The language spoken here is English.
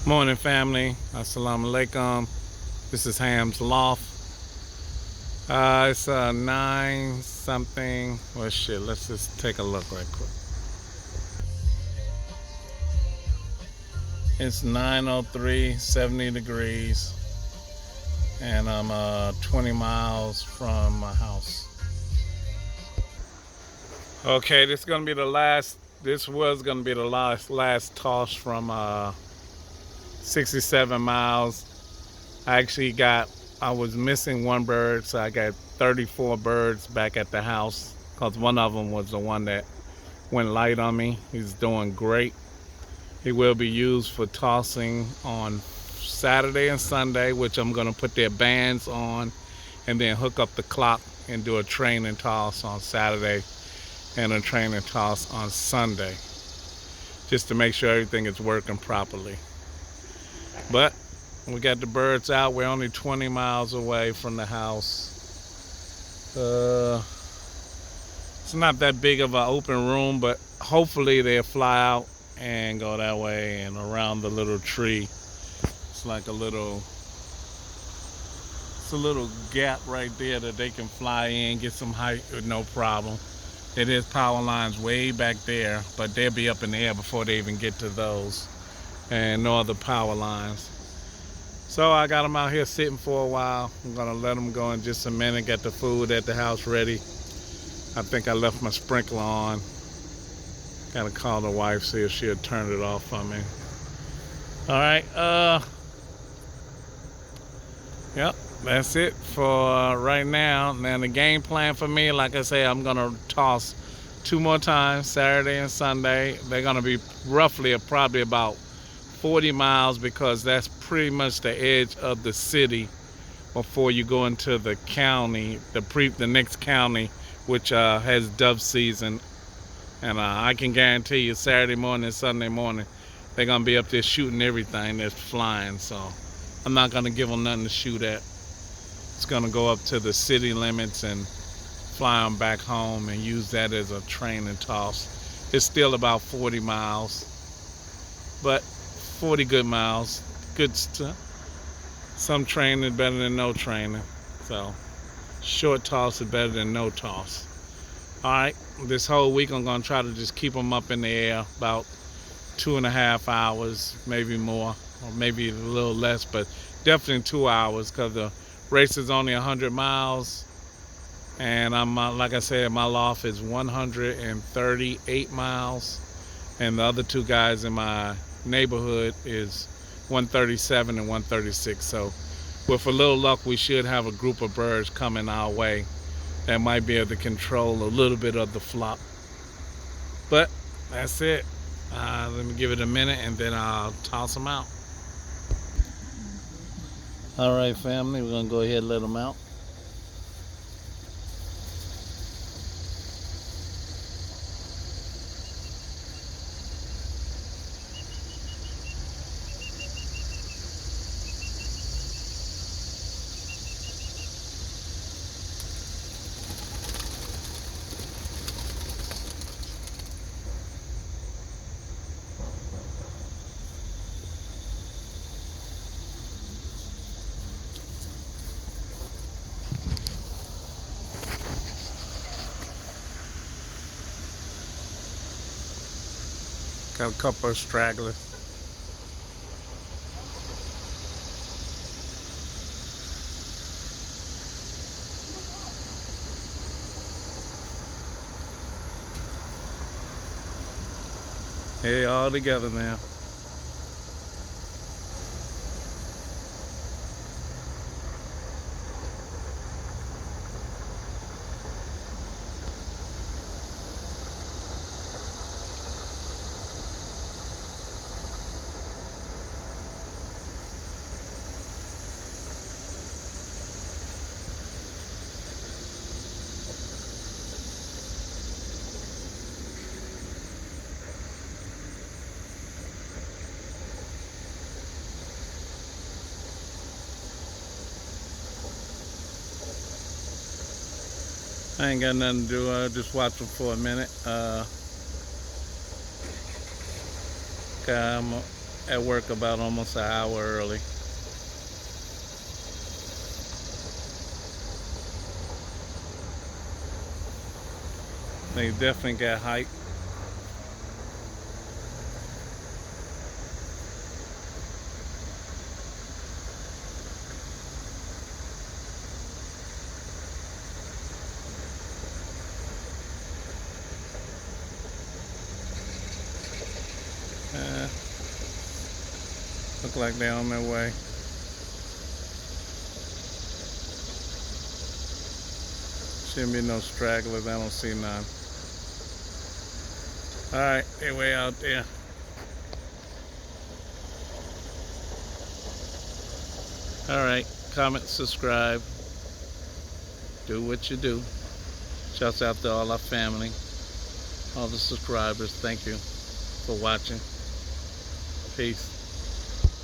Morning, family. Assalamu alaikum. This is Ham's Loft. It's 9 something. Well, shit, let's just take a look right quick. It's 9:03, 70 degrees, and I'm 20 miles from my house. Okay, this was gonna be the last toss from 67 miles. I was missing one bird, so I got 34 birds back at the house because one of them was the one that went light on me. He's doing great. He will be used for tossing on Saturday and Sunday, which I'm going to put their bands on and then hook up the clock and do a training toss on Saturday and a training toss on Sunday, just to make sure everything is working properly. But we got the birds out. We're only 20 miles away from the house. It's not that big of an open room, but hopefully they'll fly out and go that way and around the little tree. It's like it's a little gap right there that they can fly in, get some height with no problem. It is power lines way back there, but they'll be up in the air before they even get to those, and no other power lines. So I got them out here sitting for a while. I'm gonna let them go in just a minute, get the food at the house ready. I think I left my sprinkler on. Gotta call the wife, see if she'll turn it off for me. All right, yep, that's it for right now. Now the game plan for me, like I say, I'm gonna toss 2 more times, Saturday and Sunday. They're gonna be roughly probably about 40 miles because that's pretty much the edge of the city before you go into the county, the next county, which has dove season. And I can guarantee you Saturday morning and Sunday morning, they're going to be up there shooting everything that's flying. So I'm not going to give them nothing to shoot at. It's going to go up to the city limits and fly them back home and use that as a training toss. It's still about 40 miles, but 40 good miles. Good stuff. Some training better than no training. So short toss is better than no toss. All right, this whole week I'm gonna try to just keep them up in the air about 2.5 hours, maybe more, or maybe a little less, but definitely 2 hours because the race is only 100 miles, and I'm like I said, my loft is 138 miles, and the other two guys in my neighborhood is 137 and 136. So with a little luck, we should have a group of birds coming our way that might be able to control a little bit of the flock. But that's it. Let me give it a minute and then I'll toss them out. All right, family, we're gonna go ahead and let them out. Got a couple of stragglers. Hey, all together now. I ain't got nothing to do. I'll just watch them for a minute. at work about almost an hour early. They definitely got hype. Uh, look like they're on their way. Shouldn't be no stragglers. I don't see none. All right, they're way out there. All right, comment, subscribe, do what you do. Shouts out to all our family, all the subscribers. Thank you for watching. Peace.